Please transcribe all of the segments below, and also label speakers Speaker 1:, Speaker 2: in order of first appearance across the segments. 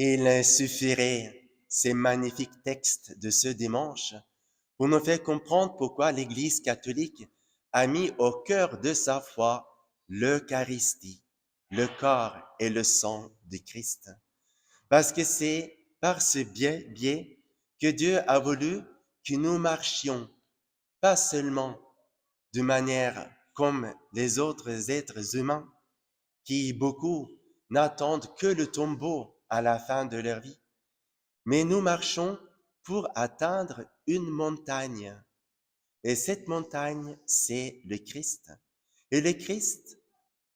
Speaker 1: Il suffirait ces magnifiques textes de ce dimanche pour nous faire comprendre pourquoi l'Église catholique a mis au cœur de sa foi l'Eucharistie, le corps et le sang de Christ. Parce que c'est par ce biais que Dieu a voulu que nous marchions, pas seulement de manière comme les autres êtres humains, qui beaucoup n'attendent que le tombeau à la fin de leur vie, mais nous marchons pour atteindre une montagne. Et cette montagne, c'est le Christ. Et le Christ,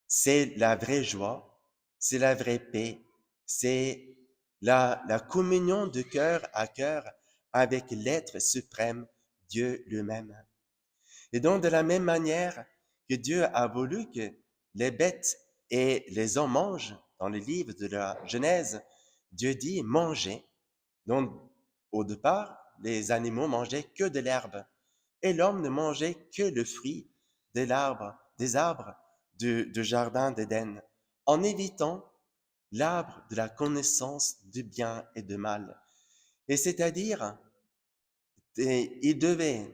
Speaker 1: c'est la vraie joie, c'est la vraie paix, c'est la communion de cœur à cœur avec l'être suprême, Dieu lui-même. Et donc, de la même manière que Dieu a voulu que les bêtes et les hommes mangent, dans le livre de la Genèse, Dieu dit mangez. Donc, au départ, les animaux mangeaient que de l'herbe et l'homme ne mangeait que le fruit des arbres du jardin d'Éden, en évitant l'arbre de la connaissance du bien et du mal. Et c'est-à-dire, il devait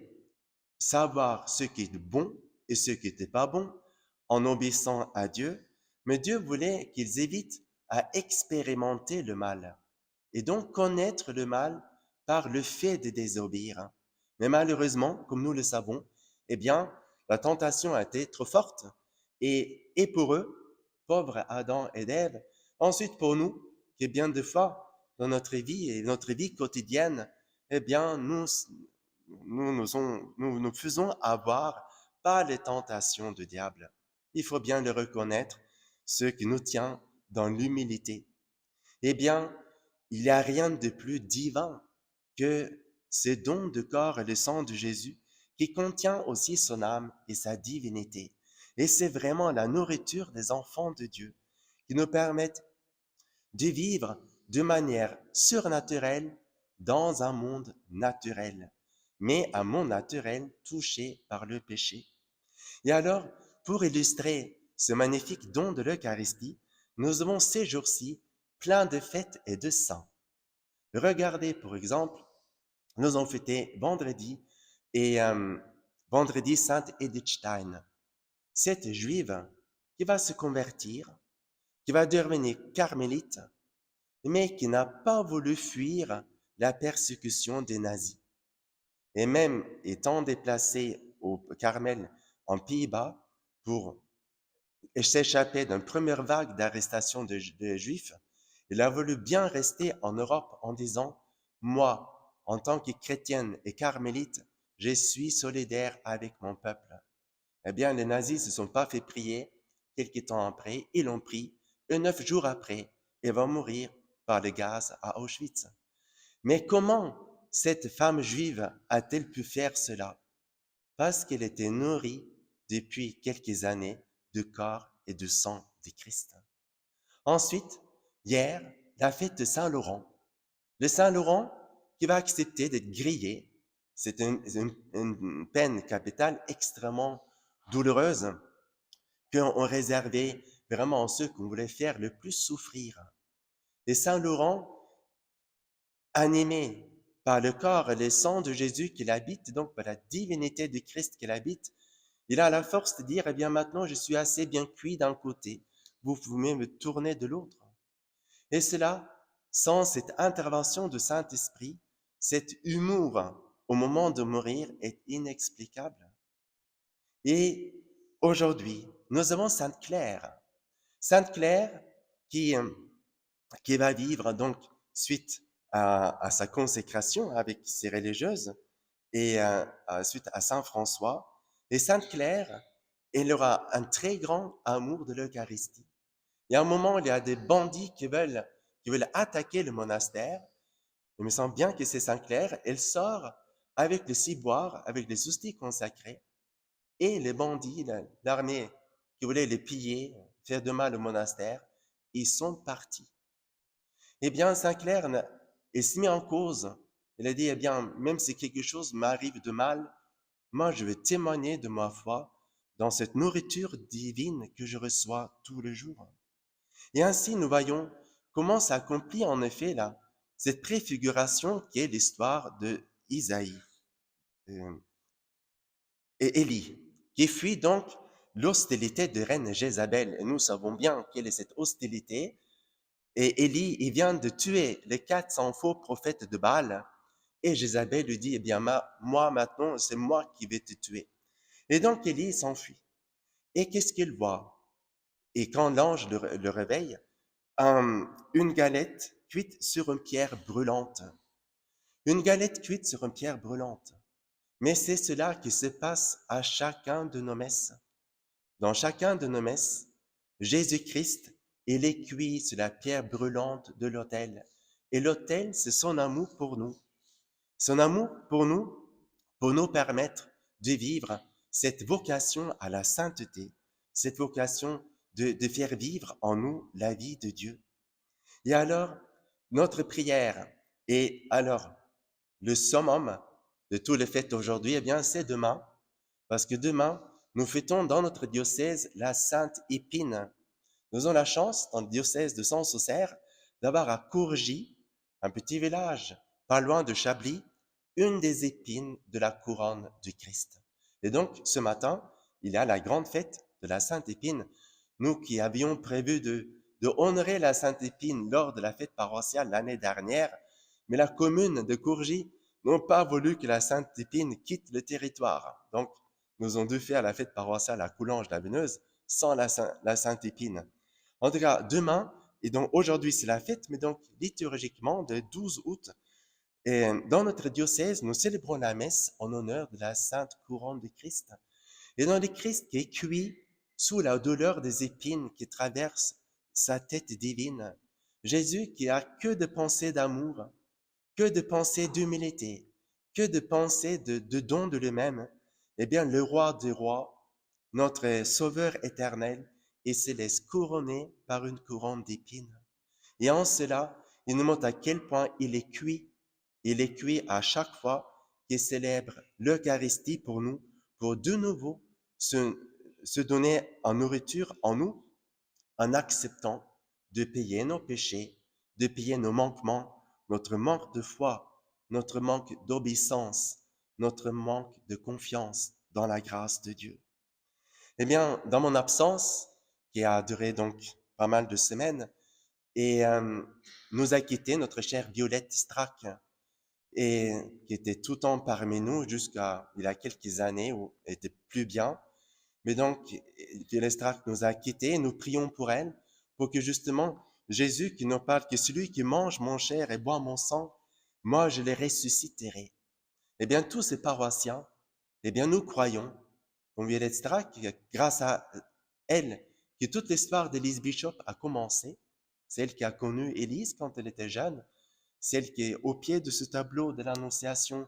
Speaker 1: savoir ce qui est bon et ce qui n'était pas bon en obéissant à Dieu, mais Dieu voulait qu'ils évitent à expérimenter le mal et donc connaître le mal par le fait de désobéir. Mais malheureusement, comme nous le savons, eh bien, la tentation a été trop forte et pour eux, pauvres Adam et Ève, ensuite pour nous, qui bien de fois dans notre vie et notre vie quotidienne, eh bien, nous faisons avoir par les tentations du diable. Il faut bien le reconnaître, ce qui nous tient dans l'humilité. Eh bien, il n'y a rien de plus divin que ce don de corps et le sang de Jésus qui contient aussi son âme et sa divinité. Et c'est vraiment la nourriture des enfants de Dieu qui nous permettent de vivre de manière surnaturelle dans un monde naturel, mais un monde naturel touché par le péché. Et alors, pour illustrer ce magnifique don de l'Eucharistie, nous avons ces jours-ci plein de fêtes et de saints. Regardez, par exemple, nous avons fêté vendredi et vendredi Sainte Edith Stein, cette juive qui va se convertir, qui va devenir carmélite, mais qui n'a pas voulu fuir la persécution des nazis. Et même étant déplacée au Carmel en Pays-Bas pour s'échapper d'une première vague d'arrestation de Juifs, il a voulu bien rester en Europe en disant « Moi, en tant que chrétienne et carmélite, je suis solidaire avec mon peuple. » Eh bien, les nazis se sont pas fait prier. Quelque temps après, ils l'ont pris, et 9 jours après, il va mourir par le gaz à Auschwitz. Mais comment cette femme juive a-t-elle pu faire cela? Parce qu'elle était nourrie depuis quelques années du corps et du sang de Christ. Ensuite, hier, la fête de Saint-Laurent. Le Saint-Laurent qui va accepter d'être grillé. C'est une peine capitale extrêmement douloureuse qu'on réservait vraiment à ceux qu'on voulait faire le plus souffrir. Et Saint-Laurent, animé par le corps et le sang de Jésus qu'il habite, donc par la divinité de Christ qu'il habite, il a la force de dire, eh bien maintenant je suis assez bien cuit d'un côté, vous pouvez me tourner de l'autre. Et cela, sans cette intervention du Saint-Esprit, cet humour au moment de mourir est inexplicable. Et aujourd'hui, nous avons Sainte Claire. Sainte Claire qui va vivre donc suite à sa consécration avec ses religieuses et suite à Saint François. Et Sainte Claire, elle aura un très grand amour de l'Eucharistie. Il y a un moment, il y a des bandits qui veulent attaquer le monastère. Il me semble bien que c'est Sainte Claire. Elle sort avec le ciboire, avec les hosties consacrées. Et les bandits, l'armée qui voulait les piller, faire de mal au monastère, ils sont partis. Eh bien, Saint Clair, il s'est mis en cause. Il a dit, eh bien, même si quelque chose m'arrive de mal, moi, je vais témoigner de ma foi dans cette nourriture divine que je reçois tous les jours. Et ainsi, nous voyons comment s'accomplit en effet là, cette préfiguration qui est l'histoire de Isaïe euh, et Élie, qui fuit donc l'hostilité de reine Jézabel. Et nous savons bien quelle est cette hostilité. Et Élie, il vient de tuer les 400 faux prophètes de Baal. Et Jézabel lui dit, eh bien, moi maintenant, c'est moi qui vais te tuer. Et donc Élie s'enfuit. Et qu'est-ce qu'il voit? Et quand l'ange le réveille, une galette cuite sur une pierre brûlante. Une galette cuite sur une pierre brûlante. Mais c'est cela qui se passe à chacun de nos messes. Dans chacun de nos messes, Jésus-Christ, il est cuit sur la pierre brûlante de l'autel. Et l'autel, c'est son amour pour nous. Son amour pour nous permettre de vivre cette vocation à la sainteté, cette vocation de faire vivre en nous la vie de Dieu. Et alors, notre prière, et alors, le summum de tout le fait aujourd'hui, eh bien, c'est demain, parce que demain, nous fêtons dans notre diocèse la Sainte Épine. Nous avons la chance, dans le diocèse de Sens-Auxerre, d'avoir à Courgy, un petit village pas loin de Chablis, une des épines de la couronne du Christ. Et donc, ce matin, il y a la grande fête de la Sainte Épine. Nous qui avions prévu de honorer la Sainte Épine lors de la fête paroissiale l'année dernière, mais la commune de Courgy n'ont pas voulu que la Sainte Épine quitte le territoire. Donc, nous avons dû faire la fête paroissiale à Coulanges-la-Veneuse sans la Sainte Épine. En tout cas, demain, et donc aujourd'hui c'est la fête, mais donc liturgiquement, le 12 août, et dans notre diocèse, nous célébrons la messe en honneur de la Sainte Couronne de Christ. Et dans le Christ qui est cuit sous la douleur des épines qui traversent sa tête divine, Jésus qui a que de pensées d'amour, que de pensées d'humilité, que de pensées de don de lui-même, eh bien le roi des rois, notre Sauveur éternel, et se laisse couronner par une couronne d'épines. Et en cela, il nous montre à quel point il est cuit. Il est cuit à chaque fois qu'il célèbre l'Eucharistie pour nous, pour de nouveau se donner en nourriture en nous, en acceptant de payer nos péchés, de payer nos manquements, notre manque de foi, notre manque d'obéissance, notre manque de confiance dans la grâce de Dieu. Eh bien, dans mon absence, qui a duré donc pas mal de semaines, et nous a quitté notre chère Violette Strack, et qui était tout le temps parmi nous jusqu'à il y a quelques années où elle était plus bien. Mais donc, Violette Strack nous a quittés et nous prions pour elle, pour que justement Jésus qui nous parle que celui qui mange mon chair et boit mon sang, moi je les ressusciterai. Eh bien, tous ces paroissiens, eh bien, nous croyons qu'on Violette Strack, grâce à elle, que toute l'histoire d'Élise Bishop a commencé, celle qui a connu Élise quand elle était jeune, celle qui est au pied de ce tableau de l'Annonciation,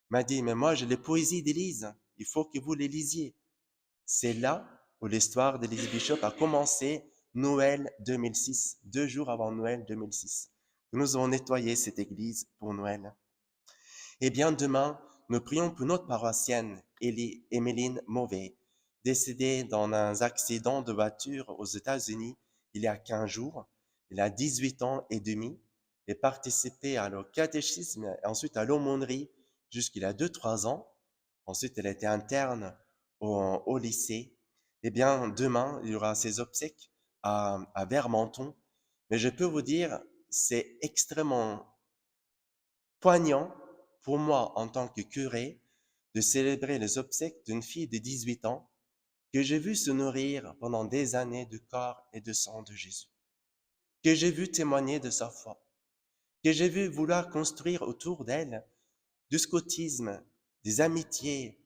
Speaker 1: m'a dit, mais moi j'ai les poésies d'Élise, il faut que vous les lisiez. C'est là où l'histoire d'Élise Bishop a commencé, Noël 2006, 2 jours avant Noël 2006. Nous avons nettoyé cette église pour Noël. Eh bien, demain, nous prions pour notre paroissienne, Emeline Mauvais, décédée dans un accident de voiture aux États-Unis il y a 15 jours. Elle a 18 ans et demi et participé à leur catéchisme et ensuite à l'aumônerie jusqu'il y a 2-3 ans. Ensuite, elle était interne au lycée. Eh bien, demain, il y aura ses obsèques à Vermenton. Mais je peux vous dire, c'est extrêmement poignant pour moi en tant que curé de célébrer les obsèques d'une fille de 18 ans que j'ai vu se nourrir pendant des années du corps et du sang de Jésus, que j'ai vu témoigner de sa foi, que j'ai vu vouloir construire autour d'elle du scotisme, des amitiés,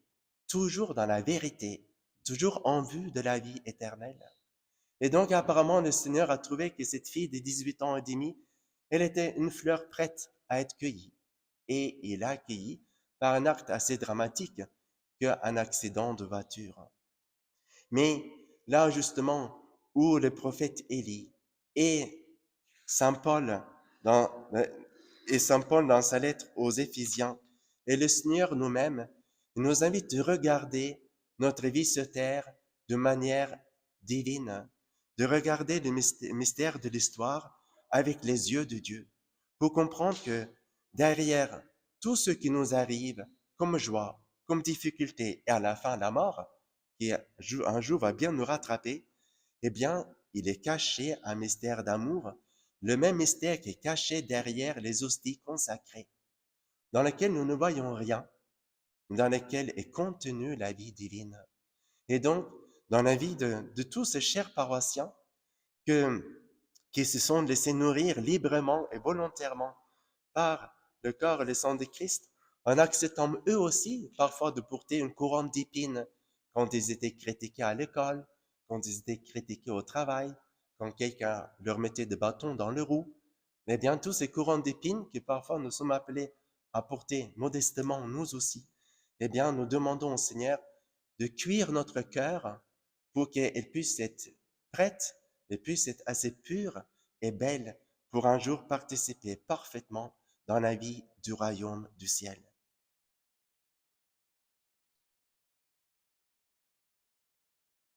Speaker 1: toujours dans la vérité, toujours en vue de la vie éternelle. Et donc apparemment le Seigneur a trouvé que cette fille de 18 ans et demi, elle était une fleur prête à être cueillie. Et il l'a accueillie par un acte assez dramatique qu'un accident de voiture. Mais là justement où le prophète Élie et Saint Paul dans, Saint Paul dans sa lettre aux Éphésiens et le Seigneur nous-mêmes nous invite à regarder notre vie sur terre de manière divine, de regarder le mystère de l'histoire avec les yeux de Dieu, pour comprendre que derrière tout ce qui nous arrive comme joie, comme difficulté et à la fin la mort, qui un jour va bien nous rattraper, eh bien, il est caché un mystère d'amour, le même mystère qui est caché derrière les hosties consacrées, dans lequel nous ne voyons rien, dans lequel est contenue la vie divine. Et donc, dans la vie de tous ces chers paroissiens que, qui se sont laissés nourrir librement et volontairement par le corps et le sang de Christ, en acceptant eux aussi parfois de porter une couronne d'épines quand ils étaient critiqués à l'école, quand ils étaient critiqués au travail, quand quelqu'un leur mettait des bâtons dans le roue. Mais bien, tous ces couronnes d'épines que parfois nous sommes appelés à porter modestement nous aussi, eh bien, nous demandons au Seigneur de cuire notre cœur pour qu'elle puisse être prête, elle puisse être assez pure et belle pour un jour participer parfaitement dans la vie du royaume du ciel.